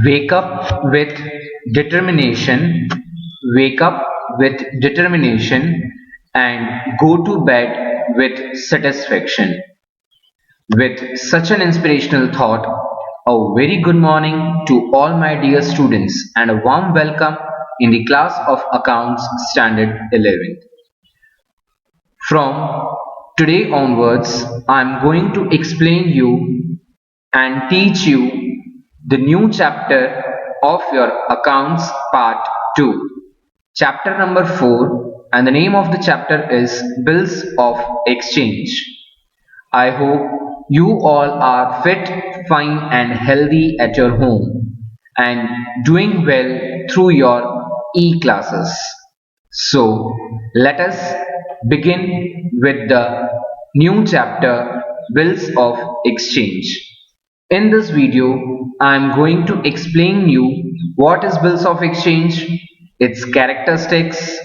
Wake up with determination, wake up with determination, and go to bed with satisfaction. With such an inspirational thought, a very good morning to all my dear students and a warm welcome in the class of Accounts Standard 11th. From today onwards, I am going to explain you and teach you the new chapter of your accounts part 2, chapter number 4, and the name of the chapter is Bills of Exchange. I hope you all are fit, fine and healthy at your home and doing well through your e-classes. So let us begin with the new chapter Bills of Exchange. In this video, I am going to explain you what is bills of exchange, its characteristics,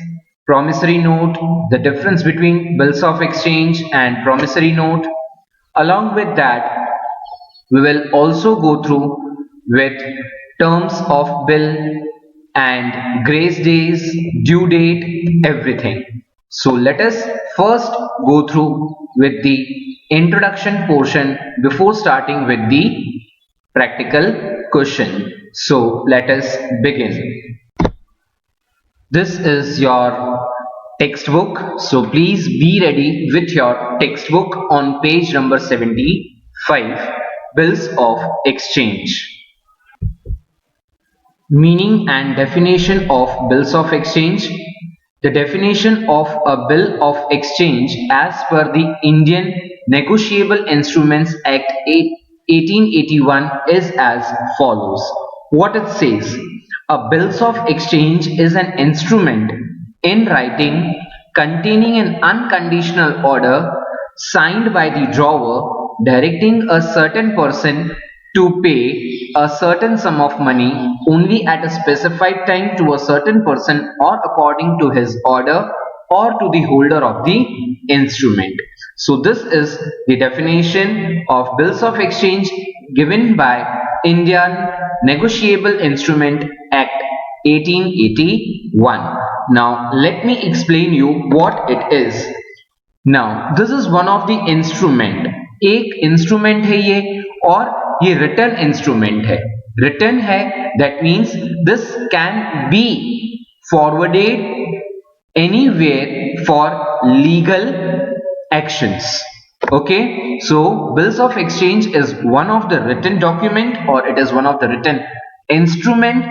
promissory note, the difference between bills of exchange and promissory note. Along with that, we will also go through with terms of bill and grace days, due date, everything. So let us first go through with the introduction portion before starting with the practical question. So let us begin. This is your textbook. So please be ready with your textbook on page number 75, Bills of Exchange. Meaning and definition of bills of exchange. The definition of a bill of exchange as per the Indian Negotiable Instruments Act 1881 is as follows. What it says: a bills of exchange is an instrument in writing containing an unconditional order signed by the drawer directing a certain person to pay a certain sum of money only at a specified time to a certain person or according to his order or to the holder of the instrument. So this is the definition of bills of exchange given by Indian Negotiable Instrument Act 1881. Now let me explain you what it is. Now this is one of the instrument. एक instrument है ये और ये written instrument है. Written है, that means this can be forwarded anywhere for legal actions. Okay, so bills of exchange is one of the written document, or it is one of the written instrument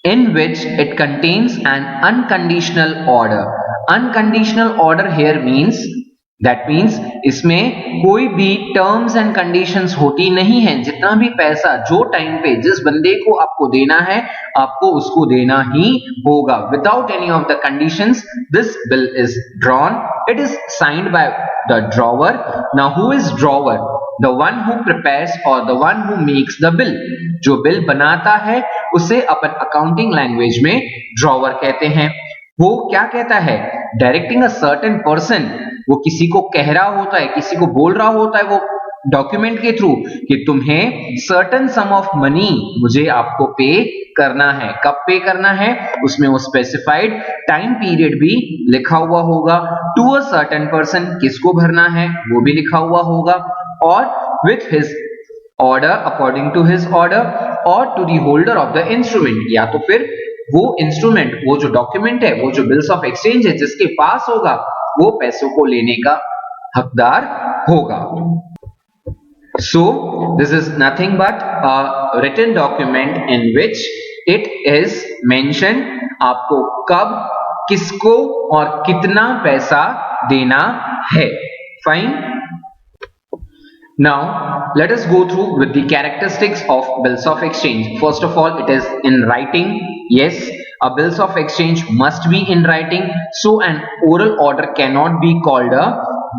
in which it contains an unconditional order. Unconditional order here means, that means इसमें कोई भी terms and conditions होती नहीं है. जितना भी पैसा जो टाइम पे जिस बंदे को आपको देना है आपको उसको देना ही होगा. Without any of the conditions this bill is drawn. It is signed by the drawer. Now who is drawer? The one who prepares और the one who makes the bill. जो बिल बनाता है उसे अपन अकाउंटिंग लैंग्वेज में drawer कहते हैं. वो क्या कहता है? Directing a certain person. वो किसी को कह रहा होता है, किसी को बोल रहा होता है वो डॉक्यूमेंट के थ्रू कि तुम्हें सर्टेन सम ऑफ मनी मुझे आपको पे करना है. कब पे करना है उसमें वो स्पेसिफाइड टाइम पीरियड भी लिखा हुआ होगा. टू अ सर्टेन पर्सन, किसको भरना है वो भी लिखा हुआ होगा. और with his order, according to his order, और to the holder of the instrument. या तो फिर वो इंस्ट्रूमेंट, वो जो डॉक्यूमेंट है, वो जो बिल्स ऑफ एक्सचेंज है, जिसके पास होगा वो पैसों को लेने का हकदार होगा. So this is nothing but a written document in which it is mentioned आपको कब, किसको और कितना पैसा देना है. Fine. Now let us go through with the characteristics of bills of exchange. First of all, it is in writing. Yes, a bills of exchange must be in writing. So an oral order cannot be called a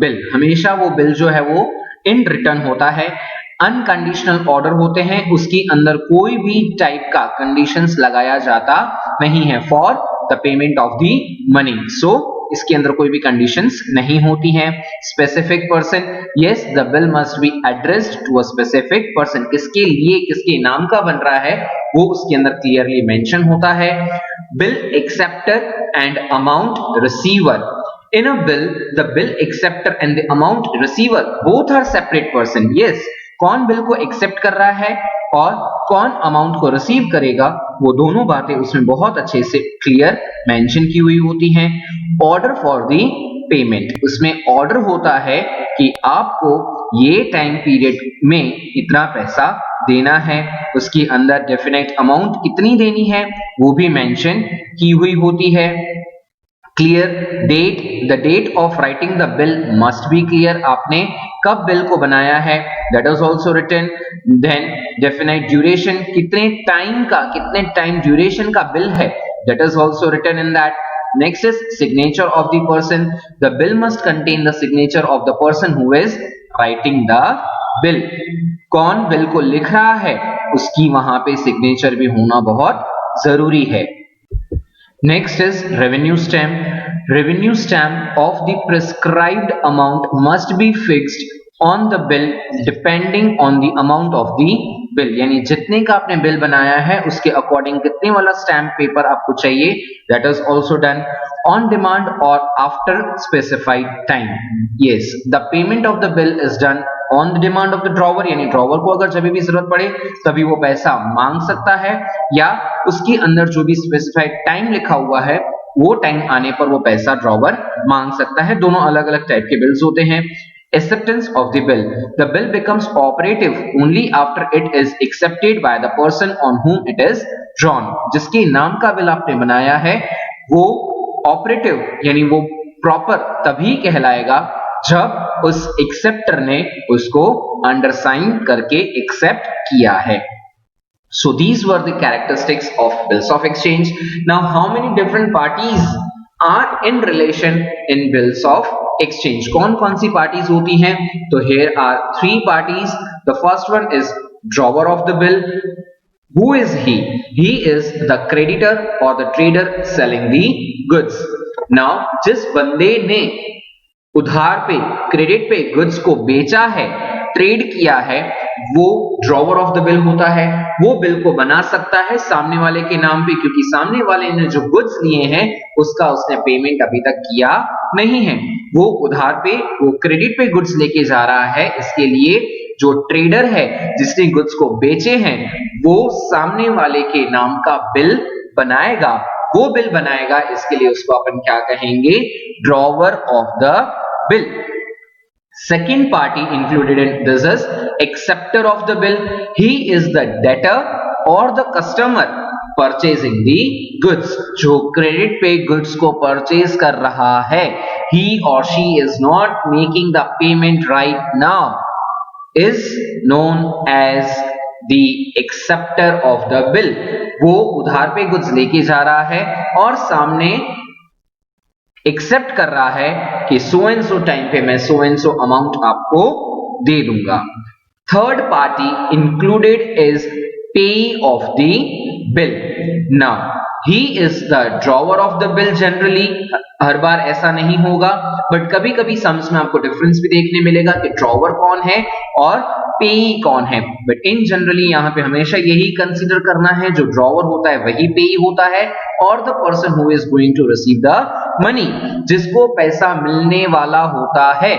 bill. हमेशा वो bill जो है वो in written होता है. Unconditional order होते हैं, उसके अंदर कोई भी टाइप का कंडीशंस लगाया जाता नहीं है for the payment of the money. So इसके अंदर कोई भी कंडीशंस नहीं होती हैं। Specific person, yes the bill must be addressed to a specific person, किसके लिए किसके नाम का बन रहा है वो उसके अंदर क्लियरली मेंशन होता है। Bill acceptor and amount receiver, in a bill the bill acceptor and the amount receiver both are separate person, yes कौन बिल को एक्सेप्ट कर रहा है और कौन अमाउंट को रिसीव करेगा वो दोनों बातें उसमें बहुत अच्छे से क्लियर मेंशन की हुई होती हैं। ऑर्डर फॉर द पेमेंट, उसमें ऑर्डर होता है कि आपको ये टाइम पीरियड में इतना पैसा देना है, उसके अंदर डेफिनेट अमाउंट कितनी देनी है वो भी मेंशन की हुई होती है। Clear date, the date of writing the bill must be clear, आपने कब बिल को बनाया है that is also written. Then definite duration, कितने टाइम ड्यूरेशन का बिल है that is also written in that. Next is signature of the person, the bill must contain the signature of the person who is writing the bill, कौन bill को लिख रहा है उसकी वहां पे सिग्नेचर भी होना बहुत जरूरी है। Next is revenue stamp. Revenue stamp of the prescribed amount must be fixed on the bill depending on the amount of the bill, यानी जितने का आपने बिल बनाया है उसके अकॉर्डिंग कितने वाला स्टैम्प पेपर आपको चाहिए that is also done on demand or after specified time. Yes, the payment of the bill is done on the demand of the drawer, यानी ड्रॉवर को अगर जब भी जरूरत पड़े तभी वो पैसा मांग सकता है या उसके अंदर जो भी स्पेसिफाइड टाइम लिखा हुआ है वो टाइम आने पर वो पैसा ड्रॉवर मांग सकता है। दोनों अलग अलग टाइप के बिल्स होते हैं। Acceptance of the bill, the bill becomes operative only after it is accepted by the person on whom it is drawn, जिसके नाम का बिल आपने बनाया है वो ऑपरेटिव यानी वो प्रॉपर तभी कहलाएगा जब उस एक्सेप्टर ने उसको अंडरसाइन करके एक्सेप्ट किया है। So these were the characteristics of bills of exchange. Now how many different parties are in relation in bills of exchange? कौन कौन सी parties होती हैं? तो here are three parties. The first one is drawer of the bill. Who is he? He is the creditor or the trader selling the goods. Now जिस बंदे ने उधार पे क्रेडिट पे गुड्स को बेचा है ट्रेड किया है वो ड्रॉवर ऑफ द बिल होता है। वो बिल को बना सकता है सामने वाले के नाम पे क्योंकि सामने वाले ने जो गुड्स लिए हैं उसका उसने पेमेंट अभी तक किया नहीं है, वो उधार पे वो क्रेडिट पे गुड्स लेके जा रहा है। इसके लिए जो ट्रेडर है जिसने गुड्स को बेचे हैं वो सामने वाले के नाम का बिल बनाएगा, वो बिल बनाएगा, इसके लिए उसको अपन क्या कहेंगे drawer of the bill. Second party included in this is acceptor of the bill. He is the debtor or the customer purchasing the goods. जो क्रेडिट पे गुड्स को परचेज कर रहा है, he or she is not making the payment right now, is known as the acceptor of the bill. वो उधार पे goods लेके जा रहा है और सामने एक्सेप्ट कर रहा है कि सो एंड सो टाइम पे मैं सो एंड सो अमाउंट आपको दे दूंगा। Third party included is pay of the bill. Now he is the drawer of the bill. Generally हर बार ऐसा नहीं होगा बट कभी कभी सम्स में आपको डिफरेंस भी देखने मिलेगा कि ड्रॉवर कौन है और पेई कौन है, बट इन जनरली यहाँ पे हमेशा यही कंसीडर करना है जो ड्रॉवर होता है वही पेई होता है और the person who is going to receive the money, जिसको पैसा मिलने वाला होता है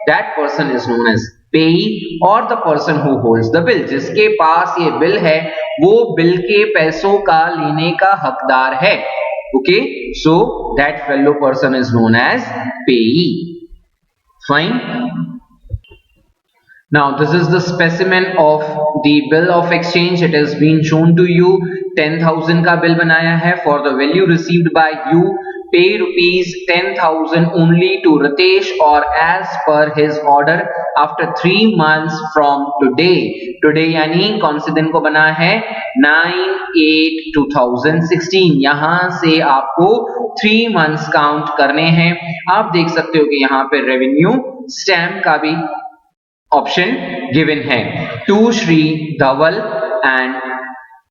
that person is known as payee और the person who holds the bill, जिसके पास ये बिल है वो बिल के पैसों का लेने का हकदार है। Okay, so that fellow person is known as payee. Fine. Now this is the specimen of the bill of exchange. It has been shown to you. 10,000 का बिल बनाया है for the value received by you. Pay rupees 10,000 only to Ritesh or as per his order after 3 months from today. Today यानी कौन से दिन को बना है 9/8/2016। यहाँ से आपको 3 months काउंट करने हैं। आप देख सकते हो कि यहाँ पे रेवेन्यू स्टैम्प का भी ऑप्शन गिवन है to Shri Dhaval and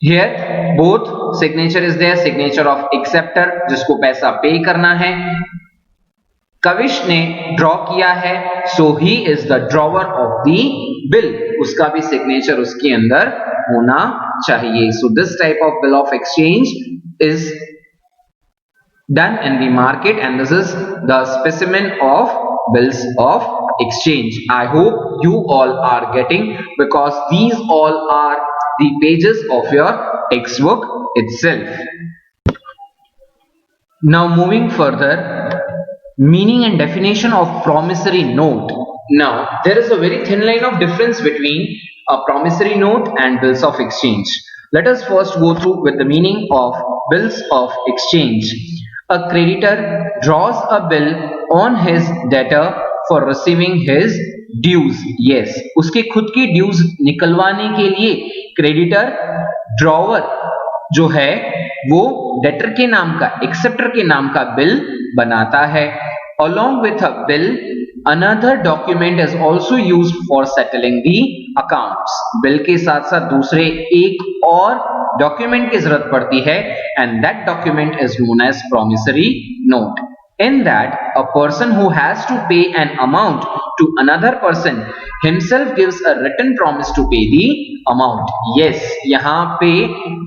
here both signature is there, signature of acceptor जिसको पैसा पे करना है कविश ने ड्रॉ किया है, so he is the drawer of the bill, उसका भी सिग्नेचर उसके अंदर होना चाहिए. So this type of bill of exchange is done in the market, and this is the specimen of bills of exchange. I hope you all are getting, because these all are the pages of your textbook itself. Now moving further, meaning and definition of promissory note. Now there is a very thin line of difference between a promissory note and bills of exchange. Let us first go through with the meaning of bills of exchange. A creditor draws a bill on his debtor for receiving his dues. Yes, उसके खुद की dues निकलवाने के लिए creditor drawer जो है वो debtor के नाम का, एक्सेप्टर के नाम का बिल बनाता है. Along with a bill, another document is also used for settling the accounts. Bill के साथ साथ दूसरे एक और डॉक्यूमेंट की जरूरत पड़ती है, and that document is known as promissory note. In that, a person who has to pay an amount to another person himself gives a written promise to pay the amount. Yes, यहाँ पे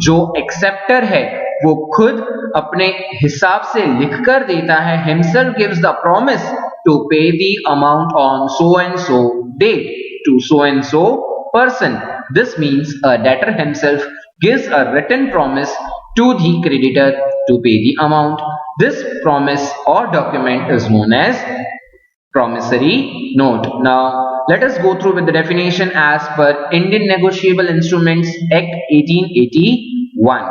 जो acceptor है वो खुद अपने हिसाब से लिखकर देता है. Himself gives the promise to pay the amount on so and so date to so and so person. This means a debtor himself gives a written promise to the creditor to pay the amount. This promise or document is known as promissory note. Now let us go through with the definition as per Indian Negotiable Instruments Act 1881.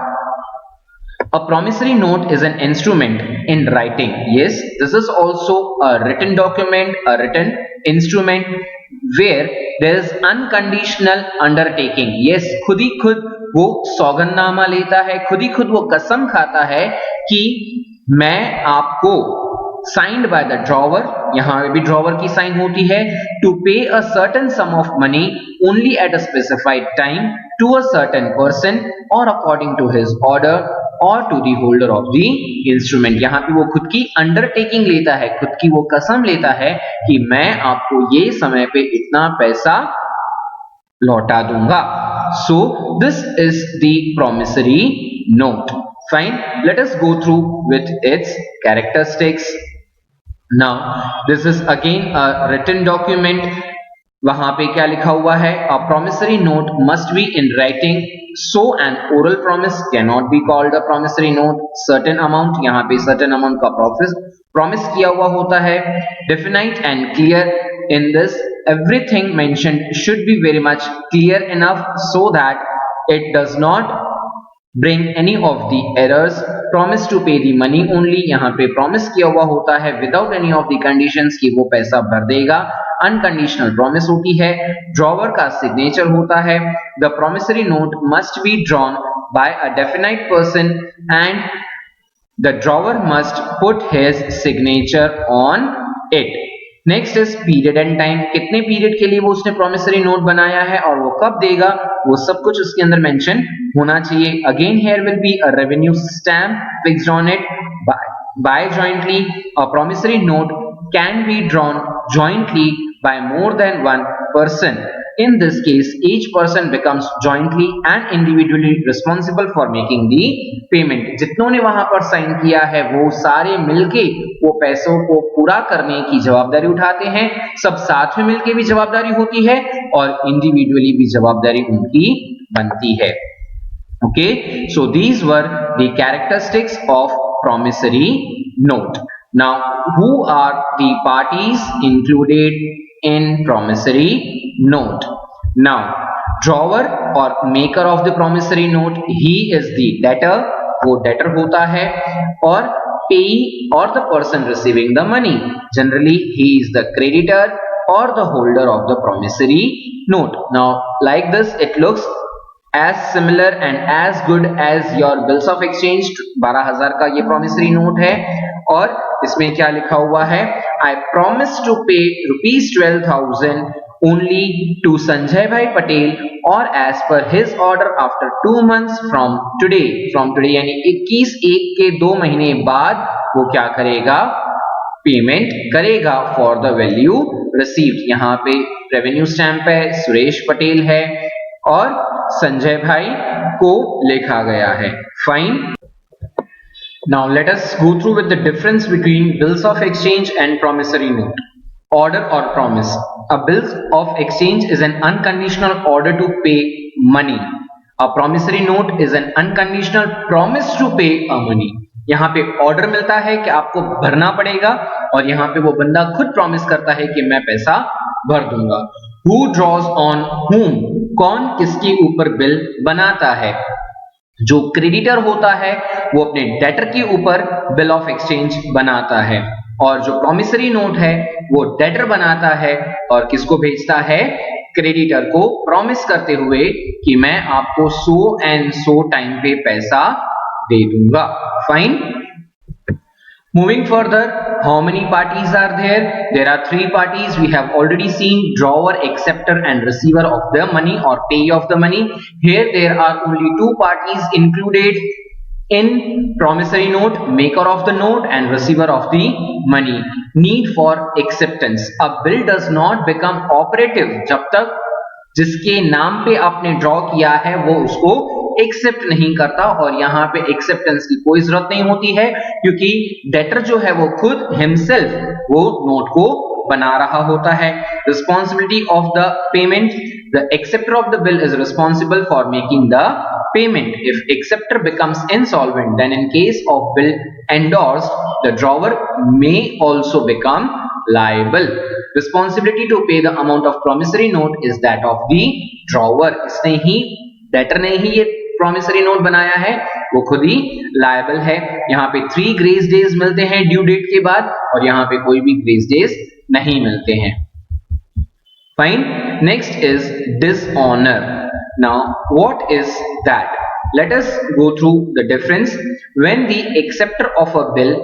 A promissory note is an instrument in writing. Yes, this is also a written document, a written instrument where there is unconditional undertaking. Yes, खुद ही खुद वो सौगंधनामा लेता है, खुद ही खुद वो कसम खाता है कि मैं आपको signed by the drawer, यहाँ भी drawer की sign होती है, to pay a certain sum of money only at a specified time to a certain person or according to his order or to the holder of the instrument. यहाँ पे वो खुद की undertaking लेता है, खुद की वो कसम लेता है कि मैं आपको ये समय पे इतना पैसा लौटा दूंगा. So this is the promissory note. Fine, let us go through with its characteristics. Now this is again a written document. वहां पे क्या लिखा हुआ है? A promissory note must be in writing, so an oral promise cannot be called a promissory note. Certain amount, यहाँ पे certain amount का promise किया हुआ होता है. Definite and clear. In this, everything mentioned should be very much clear enough so that it does not bring any of the errors. Promise to pay the money only, यहाँ पे promise किया हुआ होता है without any of the conditions कि वो पैसा भर देगा. Unconditional promise होती है. Drawer का signature होता है. The promissory note must be drawn by a definite person and the drawer must put his signature on it. Next is period and time. कितने पीरियड के लिए वो उसने प्रॉमिसरी नोट बनाया है और वो कब देगा, वो सब कुछ उसके अंदर मेंशन होना चाहिए. Again here will be a revenue stamp fixed on it by jointly. A promissory note can be drawn jointly by more than one person. In this case, each person becomes jointly and individually responsible for making the payment. जितनों ने वहां पर sign किया है वो सारे मिलके वो पैसों को पूरा करने की जवाबदारी उठाते हैं. सब साथ में मिलके भी जवाबदारी होती है और इंडिविजुअली भी जवाबदारी उनकी बनती है. Okay, so these were the characteristics of promissory note. Now, who are the parties included in promissory note? Now, drawer or maker of the promissory note, he is the debtor, वो debtor होता है, और payee or the person receiving the money, generally he is the creditor or the holder of the promissory note. Now, like this it looks as similar and as good as your bills of exchange. 12,000 का ये promissory note है और इसमें क्या लिखा हुआ है? I promise to pay ₹12,000 only to Sanjay Bhai Patel or as per his order after 2 months from today. From today यानी 21/1 के 2 महीने बाद वो क्या करेगा? पेमेंट करेगा फॉर द वैल्यू रिसीव्ड। यहाँ पे रेवेन्यू स्टैंप है, सुरेश पटेल है और संजय भाई को लिखा गया है। Fine. Now let us go through with the difference between bills of exchange and promissory note. Order or promise. A bill of exchange is an unconditional order to pay money. A promissory note is an unconditional promise to pay a money. यहाँ पे order मिलता है कि आपको भरना पड़ेगा और यहाँ पे वो बंदा खुद प्रॉमिस करता है कि मैं पैसा भर दूंगा। Who draws on whom? कौन किसके ऊपर बिल बनाता है? जो क्रेडिटर होता है वो अपने डेटर के ऊपर बिल ऑफ एक्सचेंज बनाता है और जो प्रॉमिसरी नोट है वो डेटर बनाता है और किसको भेजता है? क्रेडिटर को, प्रॉमिस करते हुए कि मैं आपको सो एंड सो टाइम पे पैसा दे दूंगा। Fine. Moving further, how many parties are there? There are 3 parties. We have already seen drawer, acceptor and receiver of the money or payee of the money. Here there are only 2 parties included in promissory note, maker of the note and receiver of the money. Need for acceptance. A bill does not become operative जब तक जिसके नाम पे आपने draw किया है वो उसको एक्सेप्ट नहीं करता और यहाँ पे एक्सेप्टेंस की कोई जरूरत नहीं होती है क्योंकि डेटर जो है वो खुद हिमसेल्फ वो नोट को बना रहा होता है। Responsibility of the payment, the acceptor of the bill is responsible for making the payment. If acceptor becomes insolvent then in case of bill endorsed the drawer may also become liable. Responsibility to pay the amount of promissory note is that of the drawer. इसने ही, debtor ने ही ये promissory note बनाया है, वो खुद ही liable है। यहाँ पे 3 grace days मिलते हैं ड्यू डेट के बाद और यहाँ पे कोई भी grace days नहीं मिलते हैं। Fine. Next is dishonor. Now what is that? Let us go through the difference. When the acceptor of a bill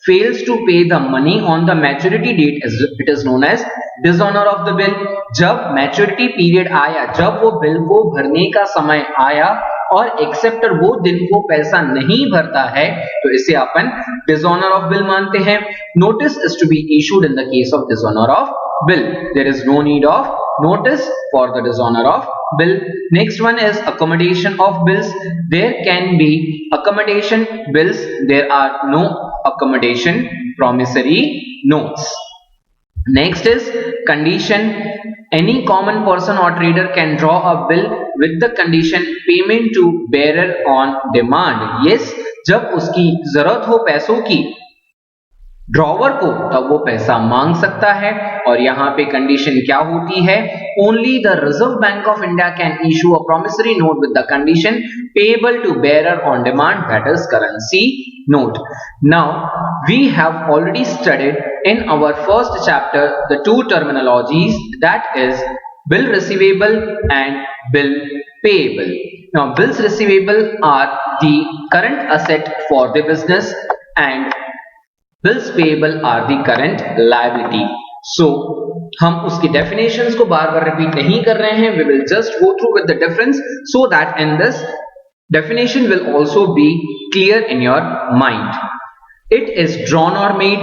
fails to pay the money on the maturity date, it is known as dishonor of the bill. जब maturity period आया, जब वो bill को भरने का समय आया और एक्सेप्टर वो दिन को पैसा नहीं भरता है तो इसे अपन dishonor of bill मानते हैं। Notice is to be issued in the case of dishonor of bill. There is no need of notice for the dishonor of bill. Next one is accommodation of bills. There can be accommodation bills. There are no accommodation promissory notes. Next is condition. Any common person or trader can draw a bill with the condition payment to bearer on demand. Yes, जब उसकी जरूरत हो पैसों की drawer को तब वो पैसा मांग सकता है और यहाँ पे कंडीशन क्या होती है? Only the Reserve Bank of India can issue a promissory note with the condition payable to bearer on demand, that is currency note. Now we have already studied in our first chapter the 2 terminologies, that is bill receivable and bill payable. Now bills receivable are the current asset for the business and bills payable are the current liability. So हम उसकी definitions को बार बार repeat नहीं कर रहे हैं, we will just go through with the difference so that in this definition will also be clear in your mind. It is drawn or made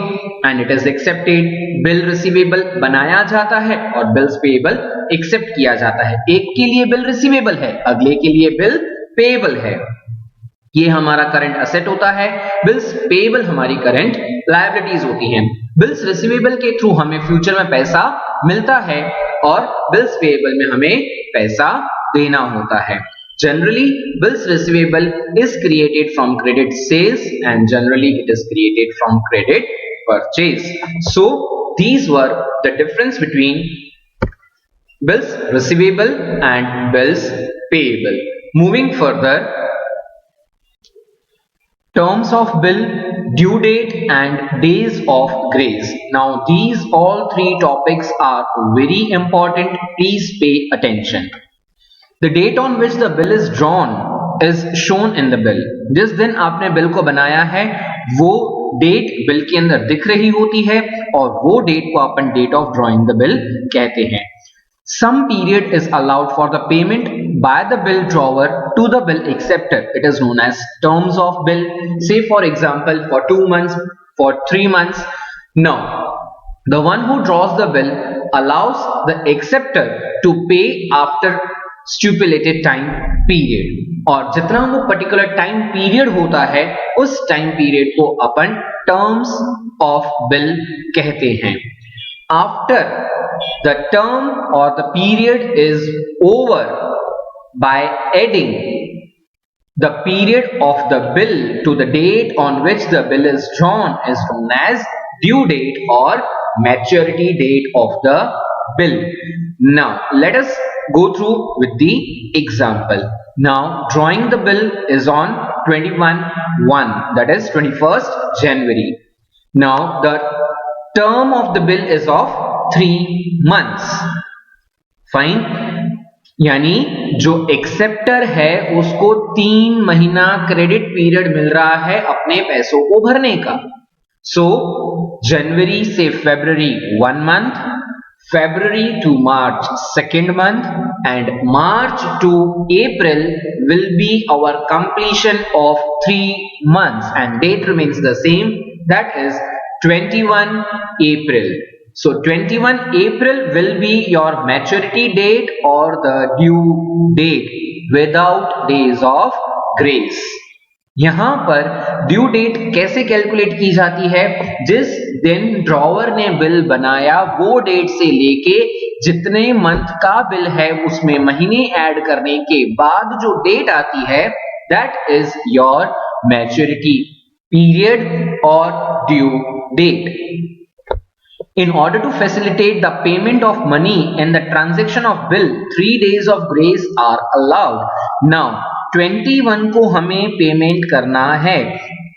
and it is accepted. Bill receivable बनाया जाता है और bills payable accept किया जाता है। एक के लिए bill receivable है, अगले के लिए bill payable है। ये हमारा करंट असेट होता है, बिल्स पेएबल हमारी करंट लायबिलिटीज होती हैं। बिल्स रिसीवेबल के थ्रू हमें फ्यूचर में पैसा मिलता है और बिल्स पेएबल में हमें पैसा देना होता है। Generally, bills receivable is created from credit sales and generally it is created from credit purchase. So, these were the difference between bills receivable and bills payable. Moving further, terms of bill, due date and days of grace. Now, these all 3 topics are very important. Please pay attention. The date on which the bill is drawn is shown in the bill. जिस दिन आपने bill को बनाया है वो date bill के अंदर दिख रही होती है और वो डेट को अपन date of drawing the bill कहते हैं। Some period is allowed for the payment by the bill drawer to the bill acceptor. It is known as terms of bill. Say for example for 2 months, for 3 months, Now, the one who draws the bill allows the acceptor to pay after stipulated time period. और जितना वो particular time period होता है उस time period को अपन terms of bill कहते हैं. After the term और the period is over, by adding the period of the bill to the date on which the bill is drawn is known as due date or maturity date of the bill. Now let us go through with the example. Now drawing the bill is on 21/1, that is 21st January. Now the term of the bill is of 3 months. Fine. यानी जो acceptor है उसको 3 महीना credit period मिल रहा है अपने पैसों को भरने का. सो जनवरी से February 1 month, February to March 2nd month, and March to April will be our completion of 3 months, and date remains the same, that is 21 April. So 21 April will be your maturity date or the due date without days of grace. यहां पर due date कैसे calculate की जाती है? जिस दिन drawer ने bill बनाया वो डेट से लेके जितने मंथ का बिल है उसमें महीने ऐड करने के बाद जो डेट आती है that is your maturity period और due date. In order to facilitate the payment of money and the transaction of bill, 3 days of grace are allowed. Now 21 को हमें पेमेंट करना है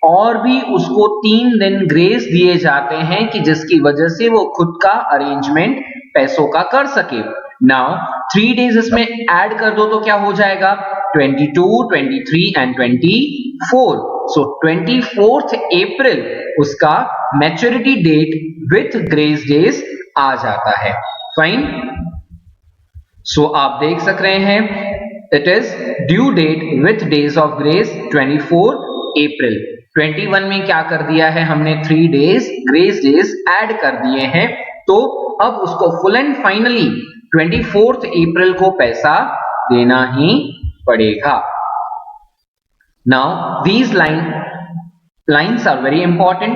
और भी उसको 3 दिन ग्रेस दिए जाते हैं कि जिसकी वजह से वो खुद का अरेंजमेंट पैसों का कर सके. नाउ 3 डेज इसमें ऐड कर दो तो क्या हो जाएगा? 22, 23 एंड 24. सो 24th April उसका maturity date with grace days आ जाता है. फाइन. सो आप देख सक रहे हैं it is due date with days of grace 24 April. 21 में क्या कर दिया है हमने? 3 डेज ग्रेस डेज ऐड कर दिए हैं तो अब उसको full and finally 24th April को पैसा देना ही पड़ेगा. Now these lines are very important.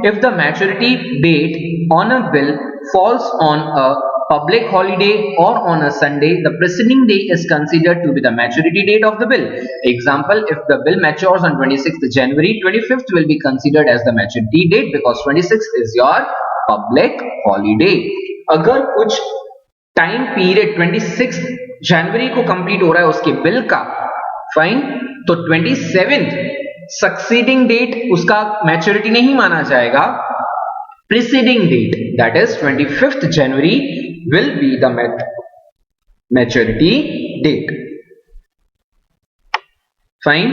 If the maturity date on a bill falls on a public holiday or on a Sunday, the preceding day is considered to be the maturity date of the bill. Example, if the bill matures on 26th January, 25th will be considered as the maturity date because 26th is your public holiday. अगर कुछ time period 26 जनवरी को complete हो रहा है उसके bill का, fine, तो 27th succeeding date उसका मैच्योरिटी नहीं माना जाएगा. Preceding date that is 25th January will be the maturity date. Fine.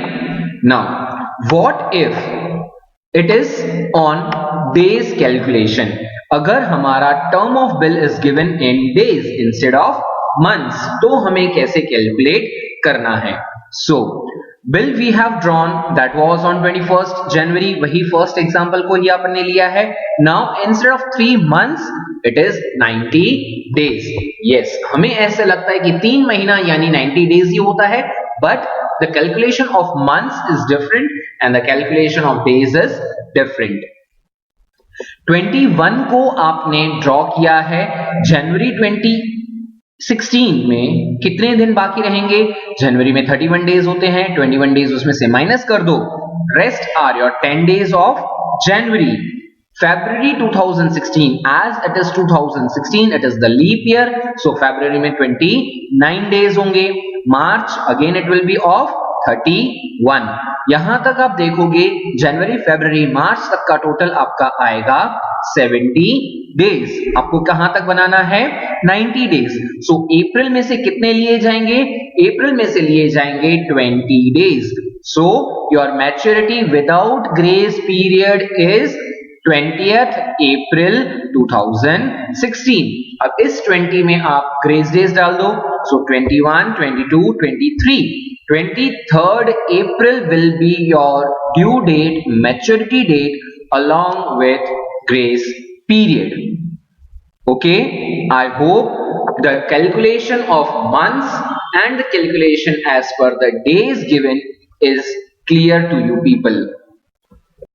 Now what if it is on days calculation? अगर हमारा term of bill is given in days instead of months तो हमें कैसे calculate करना है? So bill we have drawn that was on 21st January, वही first example को ही आपने लिया है. Now instead of 3 months it is 90 days. Yes, हमें ऐसे लगता है कि 3 महीना यानी 90 days ही होता है, but the calculation of months is different and the calculation of days is different. 21 को आपने ड्रॉ किया है. जनवरी 2016 में कितने दिन बाकी रहेंगे? जनवरी में 31 डेज होते हैं. 21 डेज उसमें से माइनस कर दो. Rest are your 10 days of January. February 2016, as it is 2016, it is the leap year, so February में 29 days होंगे. March again it will be of 31. यहां तक आप देखोगे जनवरी, फरवरी, मार्च तक का टोटल आपका आएगा 70 डेज. आपको कहां तक बनाना है? 90 डेज. सो अप्रैल में से कितने लिए जाएंगे? अप्रैल में से लिए जाएंगे 20 days. So your maturity without grace period is 20th April 2016. अब इस 20 में आप ग्रेस डेज डाल दो. सो 21, 22, 23. 23rd April will be your due date, maturity date along with grace period. Okay, I hope the calculation of months and the calculation as per the days given is clear to you people.